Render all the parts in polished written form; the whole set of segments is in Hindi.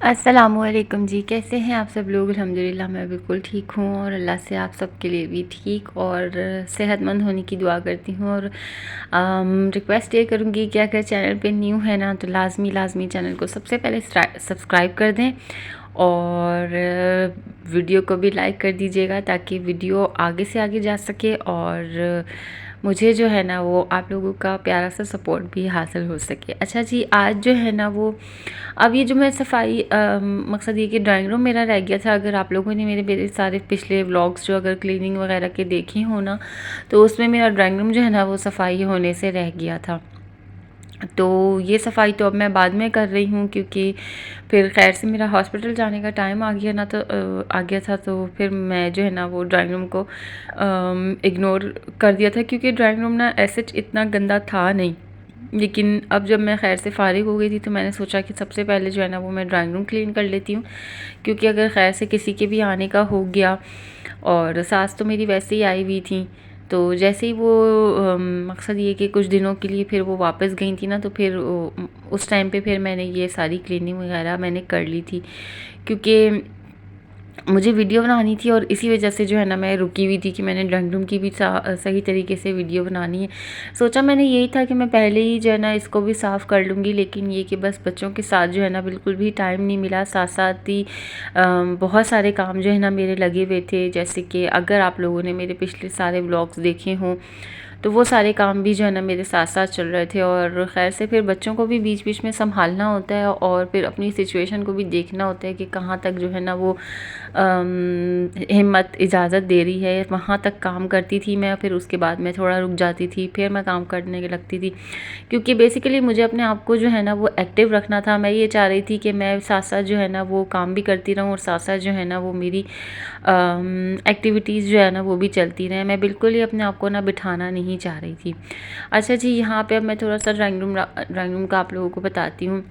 अस्सलामुअलैकुम जी, कैसे हैं आप सब लोग। अल्हम्दुलिल्लाह मैं बिल्कुल ठीक हूँ और अल्लाह से आप सबके लिए भी ठीक और सेहतमंद होने की दुआ करती हूँ। और रिक्वेस्ट ये करूँगी कि अगर चैनल पे न्यू है ना तो लाजमी चैनल को सबसे पहले सब्सक्राइब कर दें और वीडियो को भी लाइक कर दीजिएगा ताकि वीडियो आगे से आगे जा सके और मुझे जो है ना वो आप लोगों का प्यारा सा सपोर्ट भी हासिल हो सके। अच्छा जी, आज जो है ना वो अब ये जो मैं सफाई मकसद ये कि ड्राइंग रूम मेरा रह गया था। अगर आप लोगों ने मेरे सारे पिछले व्लॉग्स जो अगर क्लीनिंग वगैरह के देखे हो ना तो उसमें मेरा ड्राइंग रूम जो है ना वो सफाई होने से रह गया था। तो ये सफाई तो अब मैं बाद में कर रही हूँ क्योंकि फिर खैर से मेरा हॉस्पिटल जाने का टाइम आ गया ना तो आ गया था। तो फिर मैं जो है ना वो ड्राइंग रूम को इग्नोर कर दिया था क्योंकि ड्राइंग रूम ना ऐसे इतना गंदा था नहीं। लेकिन अब जब मैं खैर से फ़ारिग हो गई थी तो मैंने सोचा कि सबसे पहले जो है ना वो मैं ड्राइंग रूम क्लीन कर लेती हूँ क्योंकि अगर खैर से किसी के भी आने का हो गया और सास तो मेरी वैसे ही आई हुई थी। तो जैसे ही वो मकसद ये कि कुछ दिनों के लिए फिर वो वापस गई थी ना तो फिर उस टाइम पे फिर मैंने ये सारी क्लीनिंग वगैरह मैंने कर ली थी क्योंकि मुझे वीडियो बनानी थी और इसी वजह से जो है ना मैं रुकी हुई थी कि मैंने ड्राइंग रूम की भी सही तरीके से वीडियो बनानी है। सोचा मैंने यही था कि मैं पहले ही जो है ना इसको भी साफ़ कर लूँगी, लेकिन ये कि बस बच्चों के साथ जो है ना बिल्कुल भी टाइम नहीं मिला। साथ साथ ही बहुत सारे काम जो है ना मेरे लगे हुए थे, जैसे कि अगर आप लोगों ने मेरे पिछले सारे व्लॉग्स देखे हों तो वो सारे काम भी जो है ना मेरे साथ साथ चल रहे थे। और खैर से फिर बच्चों को भी बीच बीच में संभालना होता है और फिर अपनी सिचुएशन को भी देखना होता है कि कहाँ तक जो है ना वो हिम्मत इजाज़त दे रही है, वहाँ तक काम करती थी मैं। फिर उसके बाद मैं थोड़ा रुक जाती थी, फिर मैं काम करने लगती थी क्योंकि बेसिकली मुझे अपने आप को जो है ना वो एक्टिव रखना था। मैं ये चाह रही थी कि मैं साथ साथ जो है ना वो काम भी करती रहूँ और साथ साथ जो है ना वो मेरी एक्टिविटीज़ जो है ना वो भी चलती रहें। मैं बिल्कुल ही अपने आप को ना बिठाना नहीं चाह रही थी। अच्छा जी, यहाँ पे अब मैं थोड़ा सा ड्राइंग रूम का आप लोगों को बताती हूँ।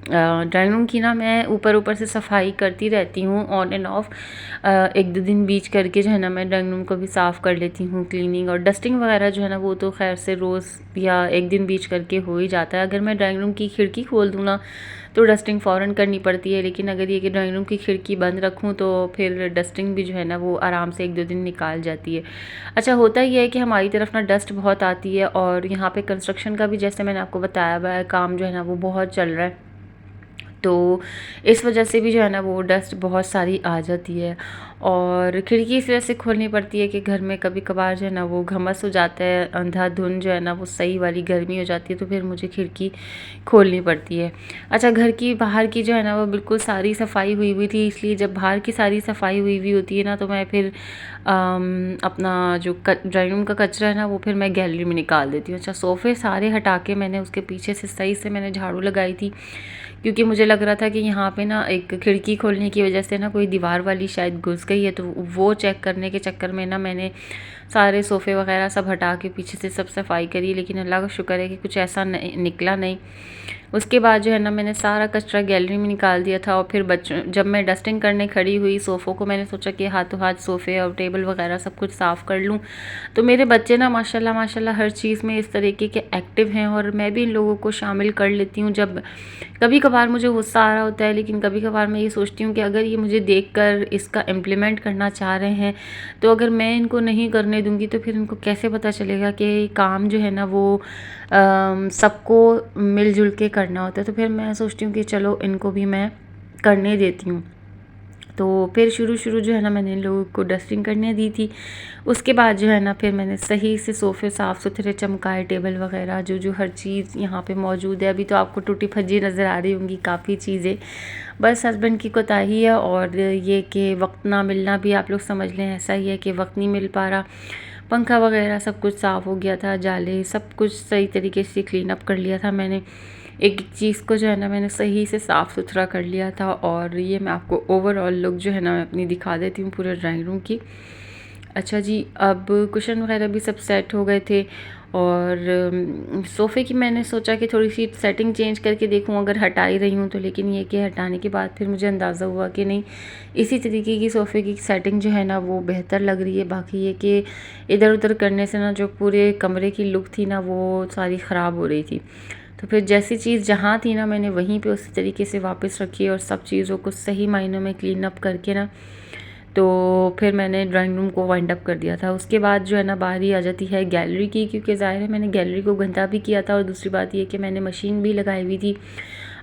ड्राइंग रूम की ना मैं ऊपर ऊपर से सफाई करती रहती हूँ ऑन एंड ऑफ। एक दो दिन बीच करके जो है ना मैं ड्राइंग रूम को भी साफ़ कर लेती हूँ। क्लीनिंग और डस्टिंग वगैरह जो है ना वो तो खैर से रोज़ या एक दिन बीच करके हो ही जाता है। अगर मैं ड्राइंग रूम की खिड़की खोल दूँ ना तो डस्टिंग फ़ौरन करनी पड़ती है, लेकिन अगर ये कि ड्राइंग रूम की खिड़की बंद रखूँ तो फिर डस्टिंग भी जो है ना वो आराम से एक दो दिन निकाल जाती है। अच्छा, होता ये है कि हमारी तरफ ना डस्ट बहुत आती है और यहाँ पे कंस्ट्रक्शन का भी जैसे मैंने आपको बताया हुआ है काम जो है ना वो बहुत चल रहा है, तो इस वजह से भी जो है ना वो डस्ट बहुत सारी आ जाती है। और खिड़की इस वजह से खोलनी पड़ती है कि घर में कभी कभार जो है ना वो घमस हो जाता है, अंधाधुंध जो है ना वो सही वाली गर्मी हो जाती है, तो फिर मुझे खिड़की खोलनी पड़ती है। अच्छा, घर की बाहर की जो है ना वो बिल्कुल सारी सफाई हुई हुई थी, इसलिए जब बाहर की सारी सफाई हुई हुई होती है ना तो मैं फिर अपना जो ड्राइंग रूम का कचरा है ना वो फिर मैं गैलरी में निकाल देती हूँ। अच्छा, सोफ़े सारे हटा के मैंने उसके पीछे से सही से मैंने झाड़ू लगाई थी क्योंकि मुझे लग रहा था कि यहाँ पे ना एक खिड़की खोलने की वजह से ना कोई दीवार वाली शायद घुस गई है। तो वो चेक करने के चक्कर में ना मैंने सारे सोफ़े वगैरह सब हटा के पीछे से सब सफाई करी, लेकिन अल्लाह का शुक्र है कि कुछ ऐसा निकला नहीं। उसके बाद जो है ना मैंने सारा कचरा गैलरी में निकाल दिया था और फिर बच्चों जब मैं डस्टिंग करने खड़ी हुई सोफ़ों को, मैंने सोचा कि हाथों हाथ सोफ़े और टेबल वगैरह सब कुछ साफ़ कर लूँ। तो मेरे बच्चे ना माशाल्लाह माशाल्लाह हर चीज़ में इस तरीके के एक्टिव हैं और मैं भी इन लोगों को शामिल कर लेती हूँ। जब कभी कभार मुझे गुस्सा आ रहा होता है, लेकिन कभी कभार मैं ये सोचती हूँ कि अगर ये मुझे देखकर इसका इम्प्लीमेंट करना चाह रहे हैं तो अगर मैं इनको नहीं करने दूँगी तो फिर इनको कैसे पता चलेगा कि काम जो है ना वो सबको मिलजुल के करना होता है। तो फिर मैं सोचती हूँ कि चलो इनको भी मैं करने देती हूँ। तो फिर शुरू जो है ना मैंने इन लोगों को डस्टिंग करने दी थी। उसके बाद जो है ना फिर मैंने सही से सोफ़े साफ़ सुथरे चमकाए, टेबल वगैरह जो हर चीज़ यहाँ पे मौजूद है। अभी तो आपको टूटी फजी नज़र आ रही होंगी काफ़ी चीज़ें, बस हस्बैंड की कोताही है और ये कि वक्त ना मिलना भी आप लोग समझ लें, ऐसा ही है कि वक्त नहीं मिल पा रहा। पंखा वगैरह सब कुछ साफ़ हो गया था, जाले सब कुछ सही तरीके से क्लीन अप कर लिया था मैंने। एक चीज़ को जो है ना मैंने सही से साफ़ सुथरा कर लिया था और ये मैं आपको ओवरऑल लुक जो है ना मैं अपनी दिखा देती हूँ पूरे ड्राइंग रूम की। अच्छा जी, अब कुशन वगैरह भी सब सेट हो गए थे और सोफ़े की मैंने सोचा कि थोड़ी सी सेटिंग चेंज करके देखूं अगर हटा ही रही हूँ तो, लेकिन ये कि हटाने के बाद फिर मुझे अंदाज़ा हुआ कि नहीं, इसी तरीके की सोफ़े की सेटिंग जो है ना वो बेहतर लग रही है। बाकी ये कि इधर उधर करने से ना जो पूरे कमरे की लुक थी ना वो सारी ख़राब हो रही थी। तो फिर जैसी चीज़ जहाँ थी ना मैंने वहीं पे उसी तरीके से वापस रखी और सब चीज़ों को सही मायनों में क्लीन अप करके ना, तो फिर मैंने ड्राइंग रूम को वाइंड अप कर दिया था। उसके बाद जो है ना बारी आ जाती है गैलरी की, क्योंकि ज़ाहिर है मैंने गैलरी को गंदा भी किया था और दूसरी बात ये कि मैंने मशीन भी लगाई हुई थी।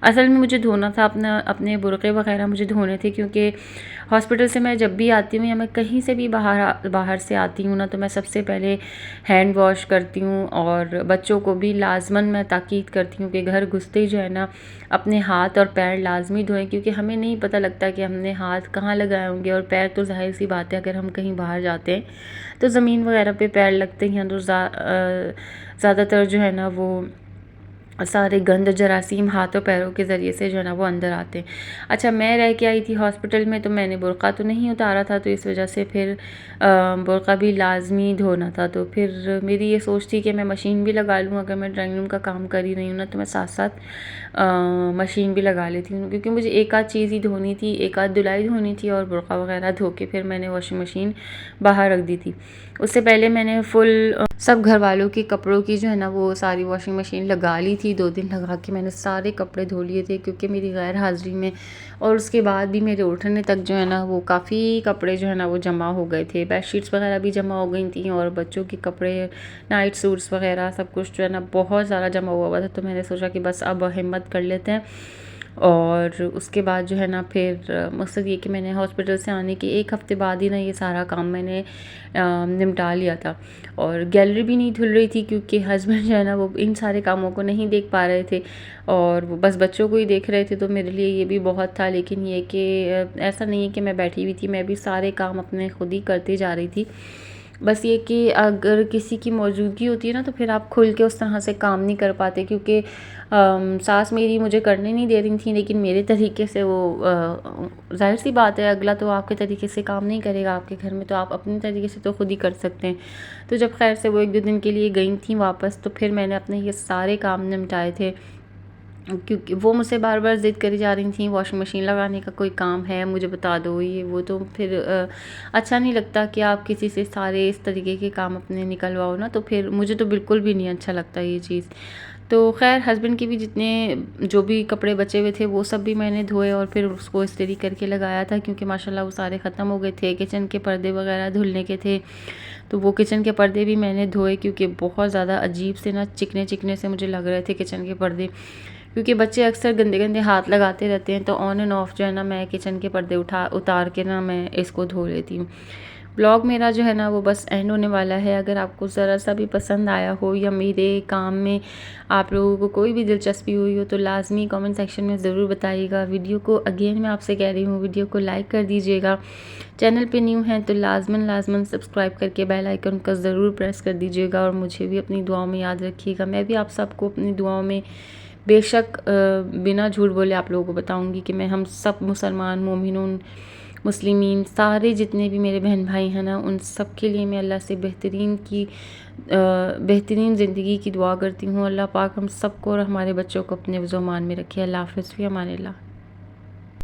असल में मुझे धोना था अपने बुरक़े वग़ैरह मुझे धोने थे, क्योंकि हॉस्पिटल से मैं जब भी आती हूँ या मैं कहीं से भी बाहर से आती हूँ ना, तो मैं सबसे पहले हैंड वॉश करती हूँ और बच्चों को भी लाज़मन मैं ताकीद करती हूँ कि घर घुसते ही जो है ना अपने हाथ और पैर लाजमी धोएं, क्योंकि हमें नहीं पता लगता कि हमने हाथ कहाँ लगाए होंगे, और पैर तो ज़ाहिर सी बात है अगर हम कहीं बाहर जाते हैं तो ज़मीन वगैरह पे पैर लगते हैं, तो ज़्यादातर जो है ना वो सारे गंद जरासीम हाथों पैरों के ज़रिए से जो है ना वो अंदर आते हैं। अच्छा, मैं रह के आई थी हॉस्पिटल में, तो मैंने बुर्का तो नहीं उतारा था, तो इस वजह से फिर बुर्का भी लाजमी धोना था। तो फिर मेरी ये सोच थी कि मैं मशीन भी लगा लूँ, अगर मैं ड्राइंग रूम का काम कर ही रही हूँ ना तो मैं साथ साथ मशीन भी लगा लेती हूँ, क्योंकि मुझे एक आध चीज़ ही धोनी थी, एक आध धुलाई धोनी थी और बुर्का वगैरह धो के फिर मैंने वॉशिंग मशीन बाहर रख दी थी। उससे पहले मैंने फुल सब घर वालों के कपड़ों की जो है ना वो सारी वॉशिंग मशीन लगा ली थी। 2 दिन लगा के मैंने सारे कपड़े धो लिए थे, क्योंकि मेरी गैर हाज़िरी में और उसके बाद भी मेरे उठने तक जो है ना वो काफ़ी कपड़े जो है ना वो जमा हो गए थे। बेडशीट्स वगैरह भी जमा हो गई थी और बच्चों के कपड़े, नाइट सूट्स वगैरह सब कुछ जो है ना बहुत सारा जमा हुआ था। तो मैंने सोचा कि बस अब हिम्मत कर लेते हैं, और उसके बाद जो है ना फिर मकसद ये कि मैंने हॉस्पिटल से आने के 1 हफ़्ते बाद ही ना ये सारा काम मैंने निपटा लिया था। और गैलरी भी नहीं धुल रही थी, क्योंकि हस्बैंड जो है ना वो इन सारे कामों को नहीं देख पा रहे थे और वो बस बच्चों को ही देख रहे थे, तो मेरे लिए ये भी बहुत था। लेकिन ये कि ऐसा नहीं है कि मैं बैठी हुई थी, मैं भी सारे काम अपने खुद ही करती जा रही थी। बस ये कि अगर किसी की मौजूदगी होती है ना तो फिर आप खुल के उस तरह से काम नहीं कर पाते, क्योंकि सास मेरी मुझे करने नहीं दे रही थी, लेकिन मेरे तरीके से वो ज़ाहिर सी बात है अगला तो आपके तरीके से काम नहीं करेगा आपके घर में, तो आप अपने तरीके से तो खुद ही कर सकते हैं। तो जब खैर से वो 1-2 दिन के लिए गई थी वापस, तो फिर मैंने अपने ये सारे काम निपटाए थे, क्योंकि वो मुझसे बार बार ज़िद करी जा रही थी वॉशिंग मशीन लगाने का कोई काम है मुझे बता दो ये वो। तो फिर अच्छा नहीं लगता कि आप किसी से सारे इस तरीके के काम अपने निकलवाओ ना, तो फिर मुझे तो बिल्कुल भी नहीं अच्छा लगता ये चीज़। तो खैर हस्बैंड के भी जितने जो भी कपड़े बचे हुए थे वो सब भी मैंने धोए और फिर उसको इस्त्री करके लगाया था, क्योंकि माशाल्लाह वो सारे ख़त्म हो गए थे। किचन के पर्दे वगैरह धुलने के थे, तो वो किचन के पर्दे भी मैंने धोए, क्योंकि बहुत ज़्यादा अजीब से ना चिकने चिकने से मुझे लग रहे थे किचन के पर्दे, क्योंकि बच्चे अक्सर गंदे गंदे हाथ लगाते रहते हैं। तो ऑन एंड ऑफ जो है ना मैं किचन के पर्दे उतार के ना मैं इसको धो लेती हूँ। ब्लॉग मेरा जो है ना वो बस एंड होने वाला है। अगर आपको ज़रा सा भी पसंद आया हो या मेरे काम में आप लोगों को कोई भी दिलचस्पी हुई हो तो लाजमी कमेंट सेक्शन में ज़रूर बताइएगा। वीडियो को अगेन मैं आपसे कह रही हूँ वीडियो को लाइक कर दीजिएगा। चैनल पे न्यू हैं तो लाजमन सब्सक्राइब करके बेल आइकन का ज़रूर प्रेस कर दीजिएगा, और मुझे भी अपनी दुआओं में याद रखिएगा। मैं भी आप सबको अपनी दुआओं में बेशक बिना झूठ बोले आप लोगों को बताऊंगी कि मैं हम सब मुसलमान मोमिनून मुस्लिमीन सारे जितने भी मेरे बहन भाई हैं ना उन सब के लिए मैं अल्लाह से बेहतरीन ज़िंदगी की दुआ करती हूँ। अल्लाह पाक हम सबको और हमारे बच्चों को अपने ज़ुबान में रखे। अल्लाह हाफ़िज़, फ़ी अमान अल्लाह।